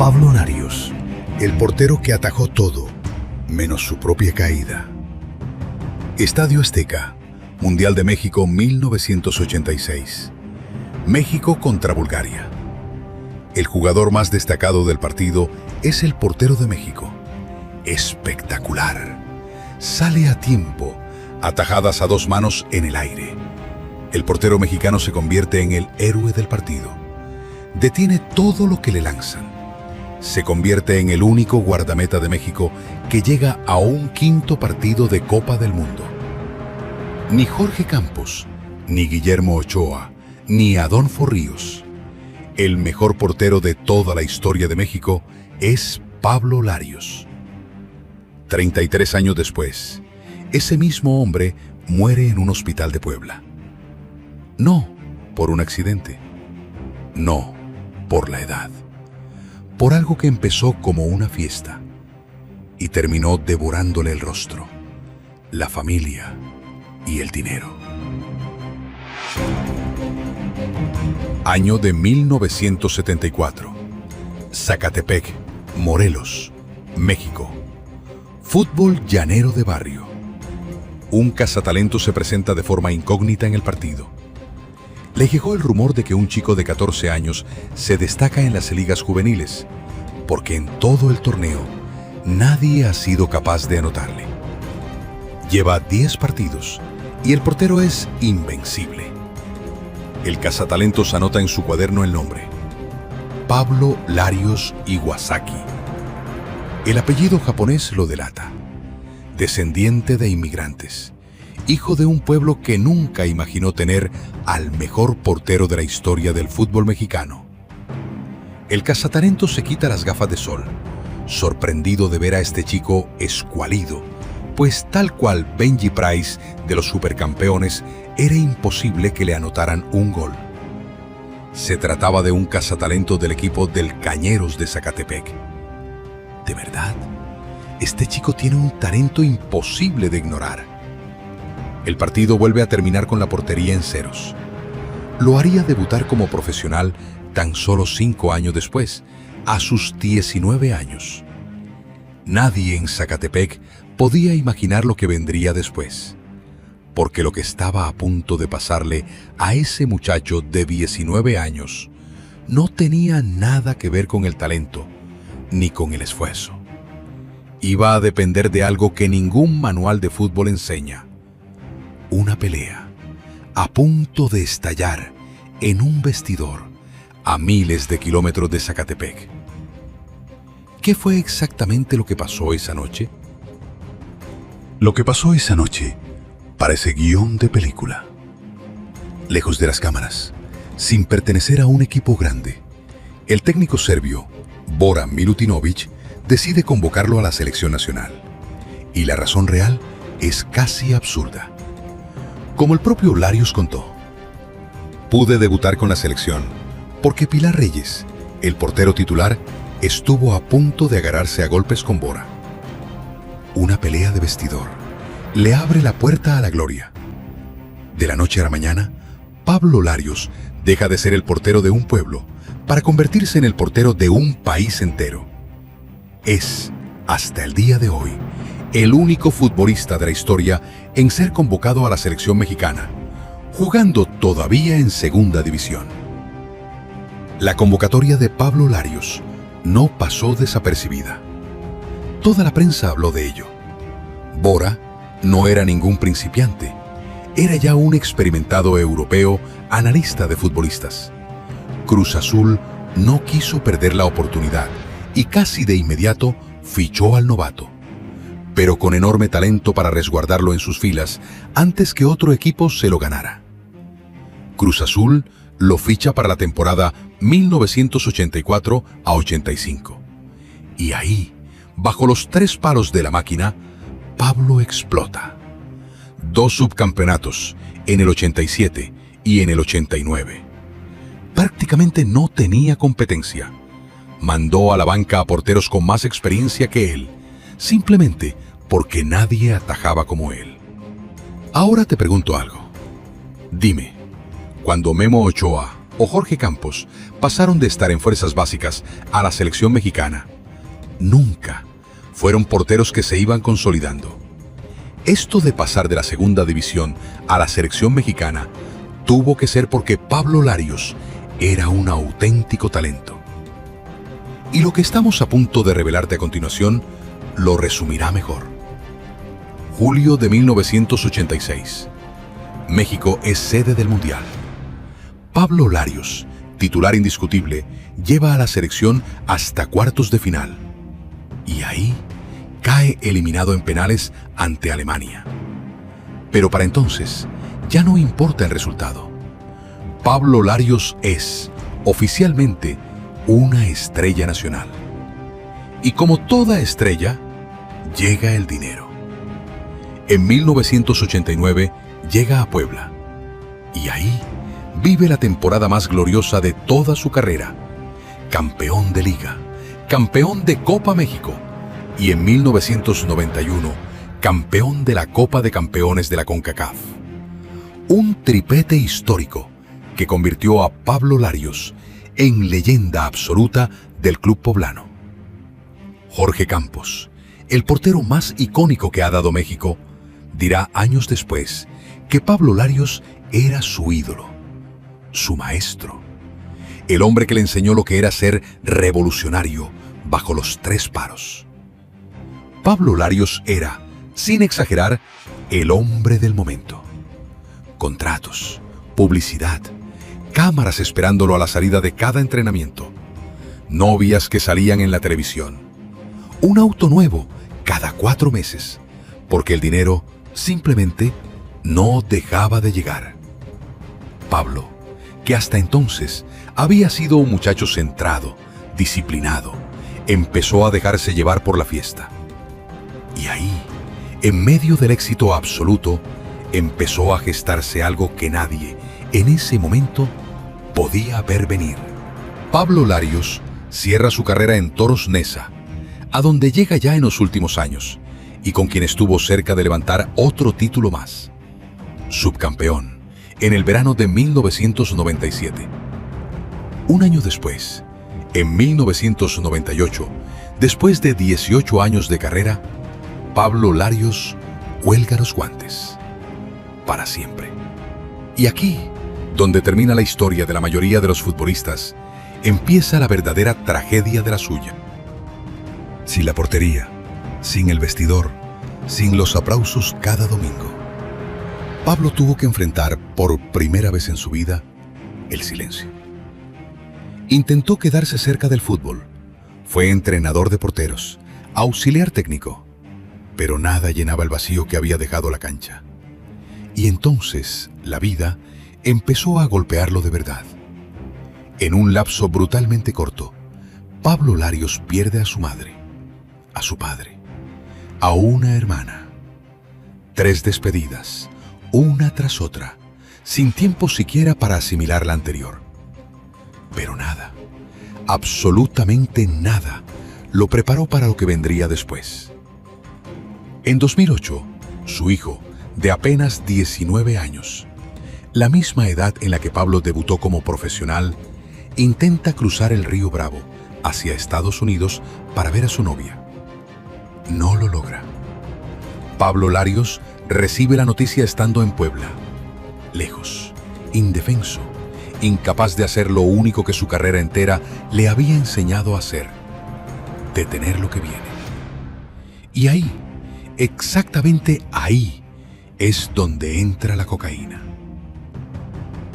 Pablo Larios, el portero que atajó todo, menos su propia caída. Estadio Azteca, Mundial de México 1986. México contra Bulgaria. El jugador más destacado del partido es el portero de México. Espectacular. Sale a tiempo, atajadas a dos manos en el aire. El portero mexicano se convierte en el héroe del partido. Detiene todo lo que le lanzan. Se convierte en el único guardameta de México que llega a un quinto partido de Copa del Mundo. Ni Jorge Campos, ni Guillermo Ochoa, ni Adolfo Ríos. El mejor portero de toda la historia de México es Pablo Larios. 33 años después, ese mismo hombre muere en un hospital de Puebla. No por un accidente, no por la edad, por algo que empezó como una fiesta y terminó devorándole el rostro, la familia y el dinero. Año de 1974. Zacatepec, Morelos, México. Fútbol llanero de barrio. Un cazatalento se presenta de forma incógnita en el partido. Le llegó el rumor de que un chico de 14 años se destaca en las ligas juveniles, porque en todo el torneo nadie ha sido capaz de anotarle. Lleva 10 partidos y el portero es invencible. El cazatalentos anota en su cuaderno el nombre: Pablo Larios Iwasaki. El apellido japonés lo delata. Descendiente de inmigrantes, hijo de un pueblo que nunca imaginó tener al mejor portero de la historia del fútbol mexicano. El cazatalentos se quita las gafas de sol, sorprendido de ver a este chico escuálido, pues tal cual Benji Price de los supercampeones, era imposible que le anotaran un gol. Se trataba de un cazatalento del equipo del Cañeros de Zacatepec. ¿De verdad? Este chico tiene un talento imposible de ignorar. El partido vuelve a terminar con la portería en ceros. Lo haría debutar como profesional tan solo 5 años después, a sus 19 años. Nadie en Zacatepec podía imaginar lo que vendría después, porque lo que estaba a punto de pasarle a ese muchacho de 19 años no tenía nada que ver con el talento ni con el esfuerzo. Iba a depender de algo que ningún manual de fútbol enseña: una pelea a punto de estallar en un vestidor a miles de kilómetros de Zacatepec. ¿Qué fue exactamente lo que pasó esa noche? Lo que pasó esa noche parece guión de película. Lejos de las cámaras, sin pertenecer a un equipo grande, el técnico serbio, Bora Milutinovic, decide convocarlo a la selección nacional. Y la razón real es casi absurda. Como el propio Larios contó: pude debutar con la selección porque Pilar Reyes, el portero titular, estuvo a punto de agarrarse a golpes con Bora. Una pelea de vestidor le abre la puerta a la gloria. De la noche a la mañana, Pablo Larios deja de ser el portero de un pueblo para convertirse en el portero de un país entero. Es, hasta el día de hoy, el único futbolista de la historia en ser convocado a la selección mexicana, jugando todavía en segunda división. La convocatoria de Pablo Larios no pasó desapercibida. Toda la prensa habló de ello. Bora no era ningún principiante, era ya un experimentado europeo analista de futbolistas. Cruz Azul no quiso perder la oportunidad y casi de inmediato fichó al novato, pero con enorme talento para resguardarlo en sus filas antes que otro equipo se lo ganara. Cruz Azul lo ficha para la temporada 1984 a 85. Y ahí, bajo los 3 palos de la máquina, Pablo explota. 2 subcampeonatos, en el 87 y en el 89. Prácticamente no tenía competencia. Mandó a la banca a porteros con más experiencia que él, simplemente porque nadie atajaba como él. Ahora te pregunto algo. Dime, cuando Memo Ochoa, o Jorge Campos pasaron de estar en fuerzas básicas a la selección mexicana. Nunca fueron porteros que se iban consolidando. Esto de pasar de la segunda división a la selección mexicana tuvo que ser porque Pablo Larios era un auténtico talento. Y lo que estamos a punto de revelarte a continuación lo resumirá mejor. Julio de 1986. México es sede del Mundial. Pablo Larios, titular indiscutible, lleva a la selección hasta cuartos de final. Y ahí cae eliminado en penales ante Alemania. Pero para entonces ya no importa el resultado. Pablo Larios es, oficialmente, una estrella nacional. Y como toda estrella, llega el dinero. En 1989 llega a Puebla. Y ahí vive la temporada más gloriosa de toda su carrera. Campeón de Liga, campeón de Copa México y en 1991 campeón de la Copa de Campeones de la CONCACAF. Un triplete histórico que convirtió a Pablo Larios en leyenda absoluta del club poblano. Jorge Campos, el portero más icónico que ha dado México, dirá años después que Pablo Larios era su ídolo, su maestro, el hombre que le enseñó lo que era ser revolucionario bajo los 3 paros. Pablo Larios era, sin exagerar, el hombre del momento. Contratos, publicidad, cámaras esperándolo a la salida de cada entrenamiento, novias que salían en la televisión, un auto nuevo cada 4 meses, porque el dinero simplemente no dejaba de llegar. Pablo, que hasta entonces había sido un muchacho centrado, disciplinado, empezó a dejarse llevar por la fiesta. Y ahí, en medio del éxito absoluto, empezó a gestarse algo que nadie, en ese momento, podía ver venir. Pablo Larios cierra su carrera en Toros Neza, a donde llega ya en los últimos años, y con quien estuvo cerca de levantar otro título más. Subcampeón, en el verano de 1997. Un año después, en 1998, después de 18 años de carrera, Pablo Larios cuelga los guantes. Para siempre. Y aquí, donde termina la historia de la mayoría de los futbolistas, empieza la verdadera tragedia de la suya. Sin la portería, sin el vestidor, sin los aplausos cada domingo, Pablo tuvo que enfrentar por primera vez en su vida el silencio. Intentó quedarse cerca del fútbol. Fue entrenador de porteros, auxiliar técnico, pero nada llenaba el vacío que había dejado la cancha. Y entonces la vida empezó a golpearlo de verdad. En un lapso brutalmente corto, Pablo Larios pierde a su madre, a su padre, a una hermana. 3 despedidas, una tras otra, sin tiempo siquiera para asimilar la anterior. Pero nada, absolutamente nada, lo preparó para lo que vendría después. En 2008, su hijo, de apenas 19 años, la misma edad en la que Pablo debutó como profesional, intenta cruzar el río Bravo hacia Estados Unidos para ver a su novia. No lo logra. Pablo Larios recibe la noticia estando en Puebla, lejos, indefenso, incapaz de hacer lo único que su carrera entera le había enseñado a hacer: detener lo que viene. Y ahí, exactamente ahí, es donde entra la cocaína.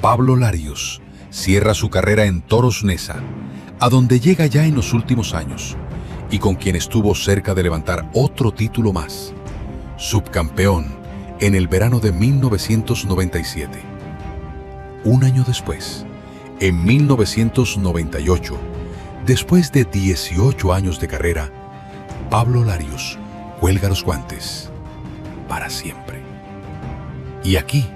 Pablo Larios cierra su carrera en Toros Neza, a donde llega ya en los últimos años, y con quien estuvo cerca de levantar otro título más, subcampeón en el verano de 1997. Un año después, en 1998, después de 18 años de carrera, Pablo Larios cuelga los guantes para siempre. Y aquí,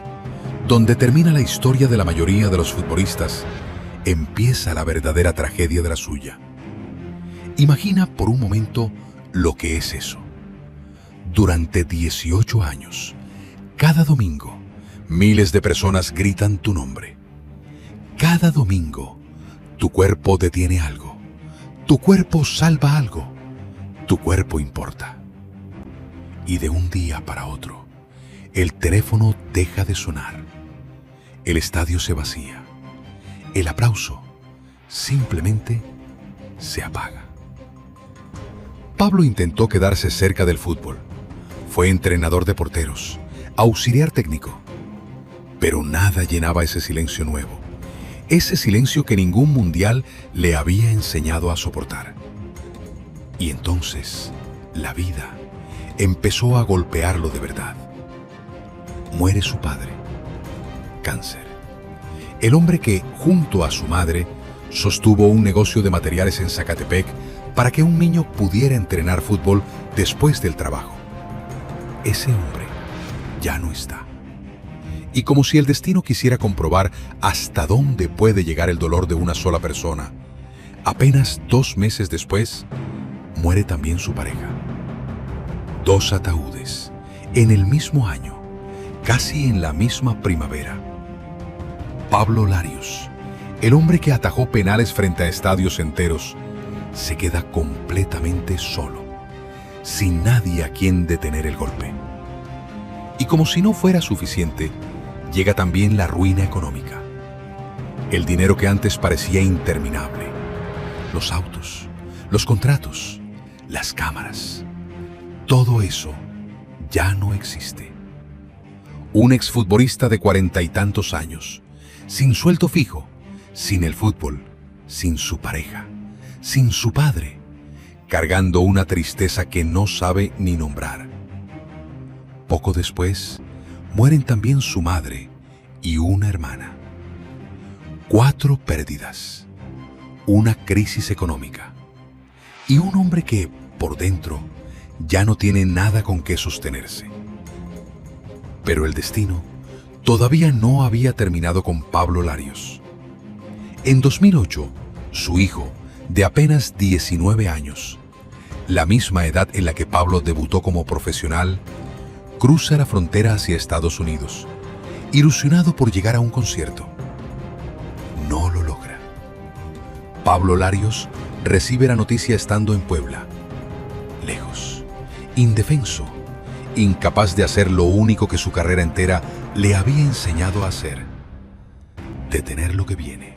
donde termina la historia de la mayoría de los futbolistas, empieza la verdadera tragedia de la suya. Imagina por un momento lo que es eso. Durante 18 años, cada domingo, miles de personas gritan tu nombre. cada domingo, tu cuerpo detiene algo. Tu cuerpo salva algo. Tu cuerpo importa. Y de un día para otro, el teléfono deja de sonar. El estadio se vacía. El aplauso simplemente se apaga. Pablo intentó quedarse cerca del fútbol. Fue entrenador de porteros, auxiliar técnico. Pero nada llenaba ese silencio nuevo. Ese silencio que ningún mundial le había enseñado a soportar. Y entonces, la vida empezó a golpearlo de verdad. Muere su padre. Cáncer. El hombre que, junto a su madre, sostuvo un negocio de materiales en Zacatepec para que un niño pudiera entrenar fútbol después del trabajo. Ese hombre ya no está. Y como si el destino quisiera comprobar hasta dónde puede llegar el dolor de una sola persona, apenas 2 meses después, muere también su pareja. 2 ataúdes, en el mismo año, casi en la misma primavera. Pablo Larios, el hombre que atajó penales frente a estadios enteros, se queda completamente solo, sin nadie a quien detener el golpe. Y como si no fuera suficiente, llega también la ruina económica. El dinero que antes parecía interminable. Los autos, los contratos, las cámaras. Todo eso ya no existe. Un exfutbolista de 40 y tantos años, sin sueldo fijo, sin el fútbol, sin su pareja, sin su padre, cargando una tristeza que no sabe ni nombrar. Poco después, mueren también su madre y una hermana. 4 pérdidas, una crisis económica y un hombre que, por dentro, ya no tiene nada con qué sostenerse. Pero el destino todavía no había terminado con Pablo Larios. En 2008, su hijo, de apenas 19 años, la misma edad en la que Pablo debutó como profesional, cruza la frontera hacia Estados Unidos, ilusionado por llegar a un concierto. No lo logra. Pablo Larios recibe la noticia estando en Puebla, lejos, indefenso, incapaz de hacer lo único que su carrera entera le había enseñado a hacer: detener lo que viene.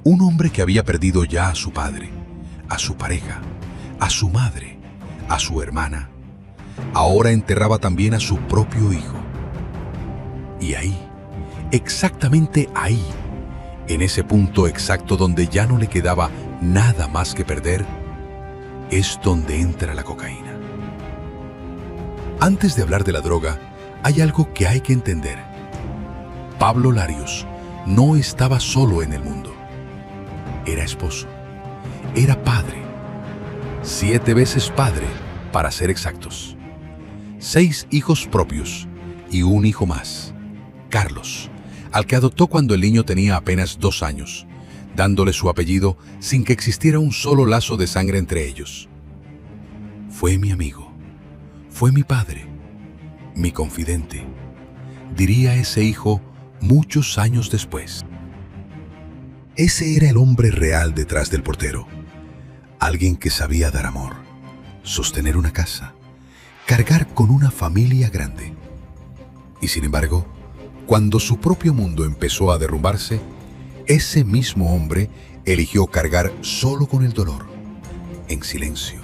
Un hombre que había perdido ya a su padre, a su pareja, a su madre, a su hermana, ahora enterraba también a su propio hijo. Y ahí, exactamente ahí, en ese punto exacto donde ya no le quedaba nada más que perder, es donde entra la cocaína. Antes de hablar de la droga, hay algo que hay que entender. Pablo Larios no estaba solo en el mundo. Era esposo, era padre, 7 veces padre, para ser exactos. 6 hijos propios y un hijo más, Carlos, al que adoptó cuando el niño tenía apenas 2 años, dándole su apellido sin que existiera un solo lazo de sangre entre ellos. Fue mi amigo, fue mi padre, mi confidente, diría ese hijo muchos años después. Ese era el hombre real detrás del portero, alguien que sabía dar amor, sostener una casa, cargar con una familia grande. Y sin embargo, cuando su propio mundo empezó a derrumbarse, ese mismo hombre eligió cargar solo con el dolor, en silencio,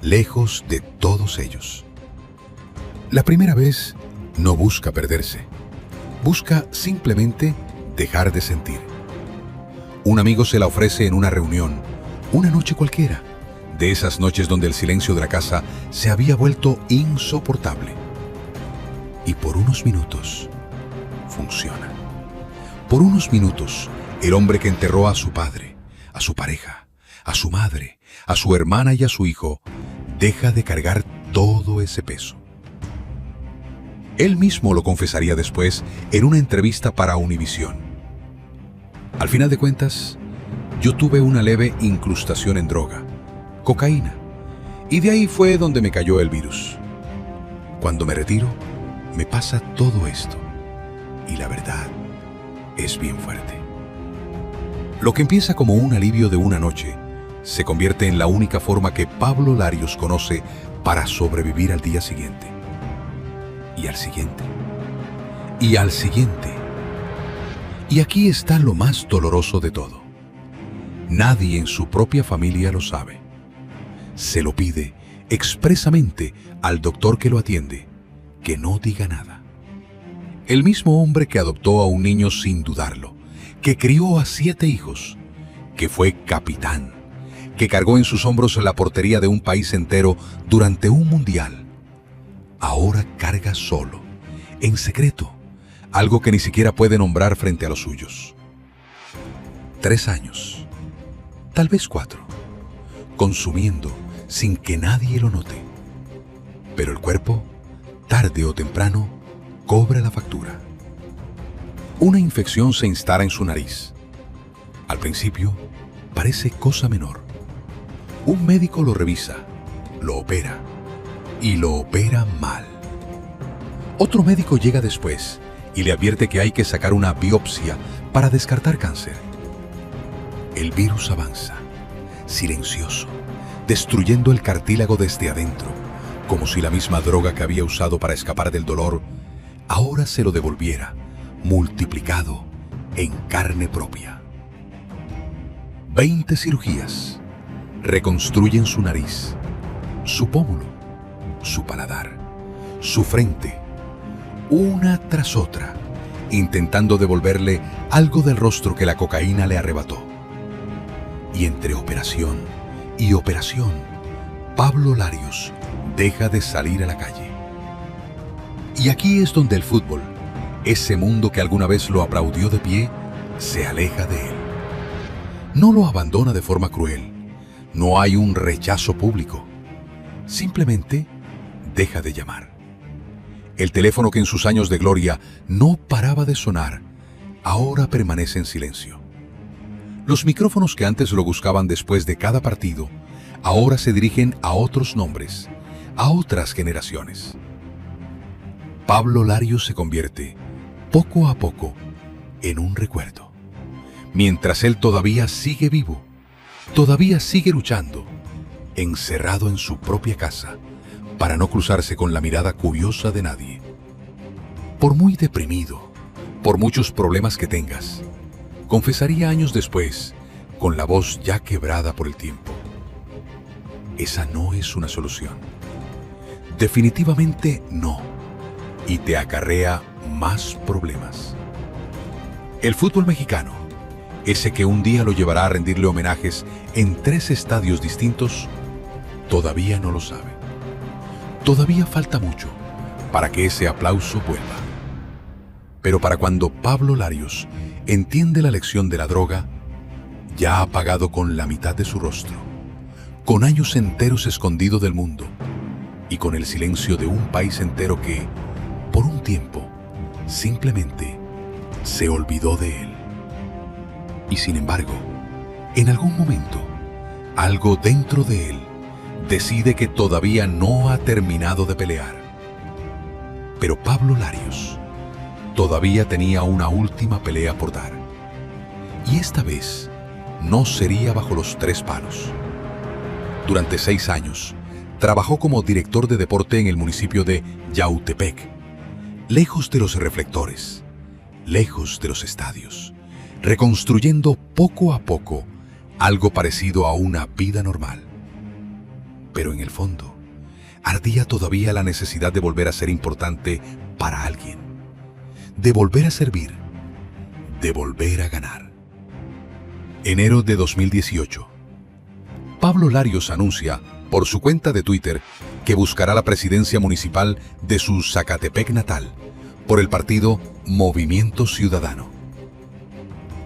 lejos de todos ellos. La primera vez no busca perderse, busca simplemente dejar de sentir. Un amigo se la ofrece en una reunión, una noche cualquiera, de esas noches donde el silencio de la casa se había vuelto insoportable. Y por unos minutos, funciona. Por unos minutos, el hombre que enterró a su padre, a su pareja, a su madre, a su hermana y a su hijo, deja de cargar todo ese peso. Él mismo lo confesaría después en una entrevista para Univisión. Al final de cuentas, yo tuve una leve incrustación en droga, cocaína, y de ahí fue donde me cayó el virus. Cuando me retiro, me pasa todo esto, y la verdad es bien fuerte. Lo que empieza como un alivio de una noche se convierte en la única forma que Pablo Larios conoce para sobrevivir al día siguiente. Y al siguiente. Y al siguiente. Y aquí está lo más doloroso de todo. Nadie en su propia familia lo sabe. Se lo pide expresamente al doctor que lo atiende, que no diga nada. El mismo hombre que adoptó a un niño sin dudarlo, que crió a 7 hijos, que fue capitán, que cargó en sus hombros la portería de un país entero durante un mundial, ahora carga solo, en secreto, algo que ni siquiera puede nombrar frente a los suyos. 3 años, tal vez 4, consumiendo sin que nadie lo note. Pero el cuerpo, tarde o temprano, cobra la factura. Una infección se instala en su nariz. Al principio, parece cosa menor. Un médico lo revisa, lo opera, y lo opera mal. Otro médico llega después y le advierte que hay que sacar una biopsia para descartar cáncer. El virus avanza, silencioso, destruyendo el cartílago desde adentro, como si la misma droga que había usado para escapar del dolor ahora se lo devolviera, multiplicado en carne propia. 20 cirugías reconstruyen su nariz, su pómulo, su paladar, su frente, una tras otra, intentando devolverle algo del rostro que la cocaína le arrebató. Y entre operación y operación, Pablo Larios deja de salir a la calle. Y aquí es donde el fútbol, ese mundo que alguna vez lo aplaudió de pie, se aleja de él. No lo abandona de forma cruel. No hay un rechazo público. Simplemente deja de llamar. El teléfono que en sus años de gloria no paraba de sonar, ahora permanece en silencio. Los micrófonos que antes lo buscaban después de cada partido, ahora se dirigen a otros nombres, a otras generaciones. Pablo Larios se convierte, poco a poco, en un recuerdo. Mientras él todavía sigue vivo, todavía sigue luchando, encerrado en su propia casa, para no cruzarse con la mirada curiosa de nadie. Por muy deprimido, por muchos problemas que tengas, confesaría años después, con la voz ya quebrada por el tiempo: esa no es una solución. Definitivamente no. Y te acarrea más problemas. El fútbol mexicano, ese que un día lo llevará a rendirle homenajes en 3 estadios distintos, todavía no lo sabe. Todavía falta mucho para que ese aplauso vuelva. Pero para cuando Pablo Larios entiende la lección de la droga, ya ha pagado con la mitad de su rostro, con años enteros escondido del mundo y con el silencio de un país entero que, por un tiempo, simplemente se olvidó de él. Y sin embargo, en algún momento, algo dentro de él decide que todavía no ha terminado de pelear. Pero Pablo Larios todavía tenía una última pelea por dar. Y esta vez no sería bajo los 3 palos. Durante 6 años, trabajó como director de deporte en el municipio de Yautepec, lejos de los reflectores, lejos de los estadios, reconstruyendo poco a poco algo parecido a una vida normal. Pero en el fondo, ardía todavía la necesidad de volver a ser importante para alguien, de volver a servir, de volver a ganar. Enero de 2018. Pablo Larios anuncia por su cuenta de Twitter que buscará la presidencia municipal de su Zacatepec natal por el partido Movimiento Ciudadano.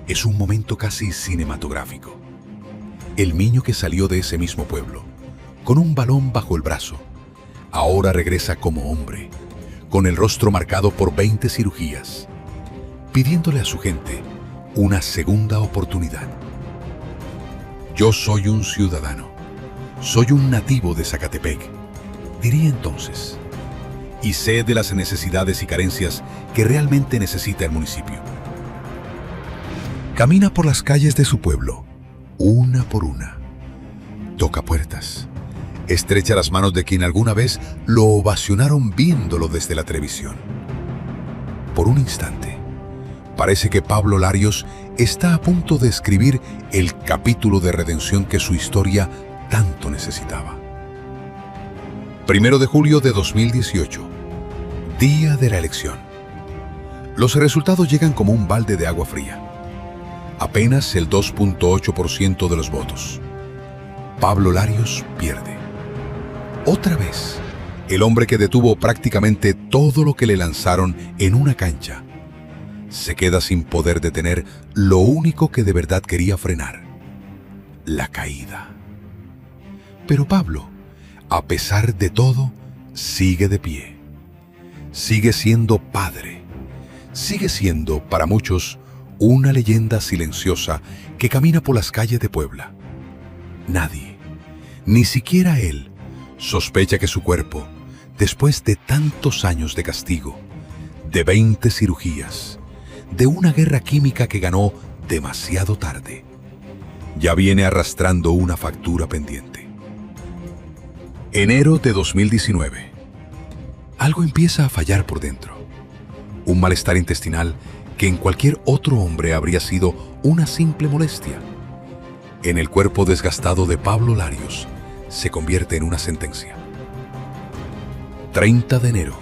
Es un momento casi cinematográfico. El niño que salió de ese mismo pueblo, con un balón bajo el brazo, ahora regresa como hombre, con el rostro marcado por 20 cirugías, pidiéndole a su gente una segunda oportunidad. Yo soy un ciudadano, soy un nativo de Zacatepec, diría entonces, y sé de las necesidades y carencias que realmente necesita el municipio. Camina por las calles de su pueblo, una por una. Toca puertas. Estrecha las manos de quien alguna vez lo ovacionaron viéndolo desde la televisión. Por un instante, parece que Pablo Larios está a punto de escribir el capítulo de redención que su historia tanto necesitaba. 1 de julio de 2018, día de la elección. Los resultados llegan como un balde de agua fría. Apenas el 2.8% de los votos. Pablo Larios pierde. Otra vez, el hombre que detuvo prácticamente todo lo que le lanzaron en una cancha, se queda sin poder detener lo único que de verdad quería frenar: la caída. Pero Pablo, a pesar de todo, sigue de pie. Sigue siendo padre. Sigue siendo, para muchos, una leyenda silenciosa que camina por las calles de Puebla. Nadie, ni siquiera él, sospecha que su cuerpo, después de tantos años de castigo, de 20 cirugías, de una guerra química que ganó demasiado tarde, ya viene arrastrando una factura pendiente. Enero de 2019. Algo empieza a fallar por dentro. Un malestar intestinal que en cualquier otro hombre habría sido una simple molestia, en el cuerpo desgastado de Pablo Larios se convierte en una sentencia. 30 de enero.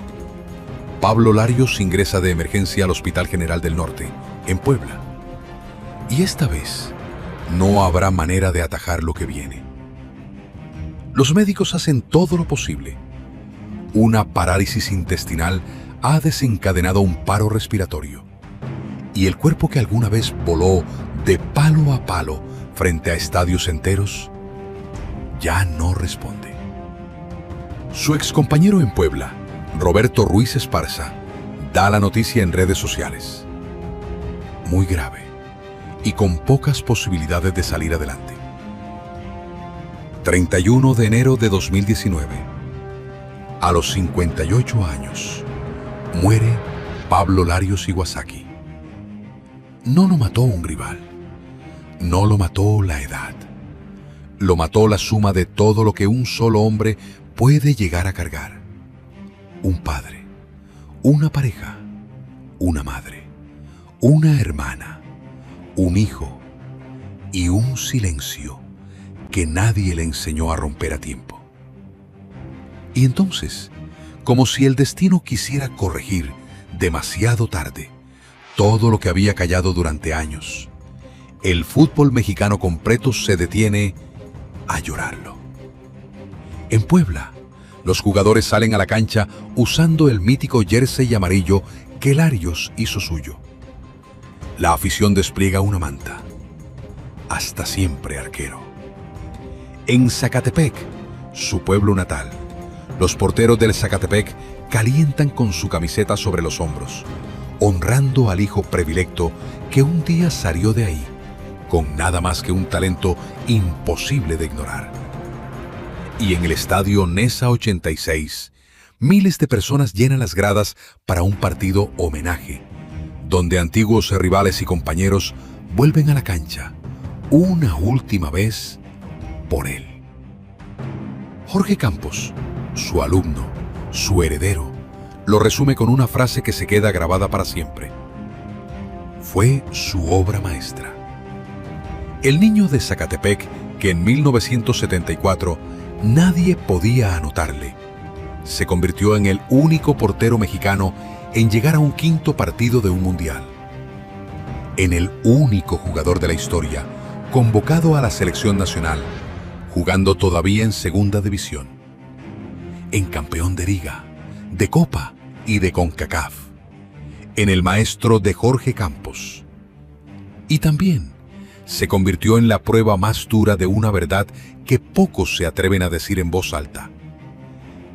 Pablo Larios ingresa de emergencia al Hospital General del Norte, en Puebla. Y esta vez no habrá manera de atajar lo que viene. Los médicos hacen todo lo posible. Una parálisis intestinal ha desencadenado un paro respiratorio. Y el cuerpo que alguna vez voló de palo a palo frente a estadios enteros, ya no responde. Su excompañero en Puebla, Roberto Ruiz Esparza, da la noticia en redes sociales. Muy grave y con pocas posibilidades de salir adelante. 31 de enero de 2019. A los 58 años, muere Pablo Larios Iwasaki. No lo mató un rival. No lo mató la edad. Lo mató la suma de todo lo que un solo hombre puede llegar a cargar. Un padre, una pareja, una madre, una hermana, un hijo y un silencio que nadie le enseñó a romper a tiempo. Y entonces, como si el destino quisiera corregir demasiado tarde todo lo que había callado durante años, el fútbol mexicano completo se detiene a llorarlo. En Puebla, los jugadores salen a la cancha usando el mítico jersey amarillo que Larios hizo suyo. La afición despliega una manta. Hasta siempre, arquero. En Zacatepec, su pueblo natal, los porteros del Zacatepec calientan con su camiseta sobre los hombros, honrando al hijo predilecto que un día salió de ahí, con nada más que un talento imposible de ignorar. Y en el estadio Nesa 86, miles de personas llenan las gradas para un partido homenaje, donde antiguos rivales y compañeros vuelven a la cancha, una última vez, por él. Jorge Campos, su alumno, su heredero, lo resume con una frase que se queda grabada para siempre. Fue su obra maestra. El niño de Zacatepec, que en 1974 nadie podía anotarle, se convirtió en el único portero mexicano en llegar a un quinto partido de un mundial. En el único jugador de la historia convocado a la selección nacional, jugando todavía en segunda división. En campeón de liga, de copa y de CONCACAF. En el maestro de Jorge Campos. Y también se convirtió en la prueba más dura de una verdad que pocos se atreven a decir en voz alta: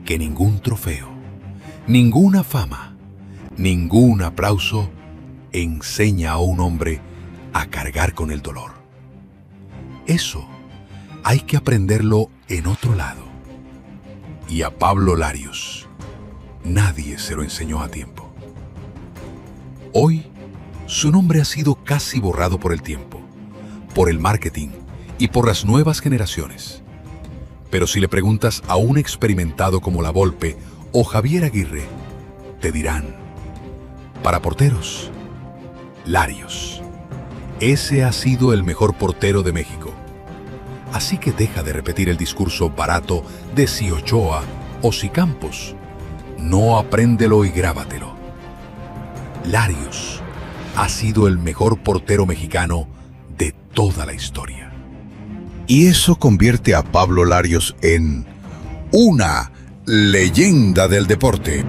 que ningún trofeo, ninguna fama, ningún aplauso enseña a un hombre a cargar con el dolor. Eso hay que aprenderlo en otro lado. Y a Pablo Larios nadie se lo enseñó a tiempo. Hoy Su nombre ha sido casi borrado por el tiempo, por el marketing y por las nuevas generaciones. Pero si le preguntas a un experimentado como La Volpe o Javier Aguirre, te dirán: para porteros, Larios. Ese ha sido el mejor portero de México. Así que deja de repetir el discurso barato de si Ochoa o si Campos. No, apréndelo y grábatelo. Larios ha sido el mejor portero mexicano de toda la historia. Y eso convierte a Pablo Larios en una leyenda del deporte.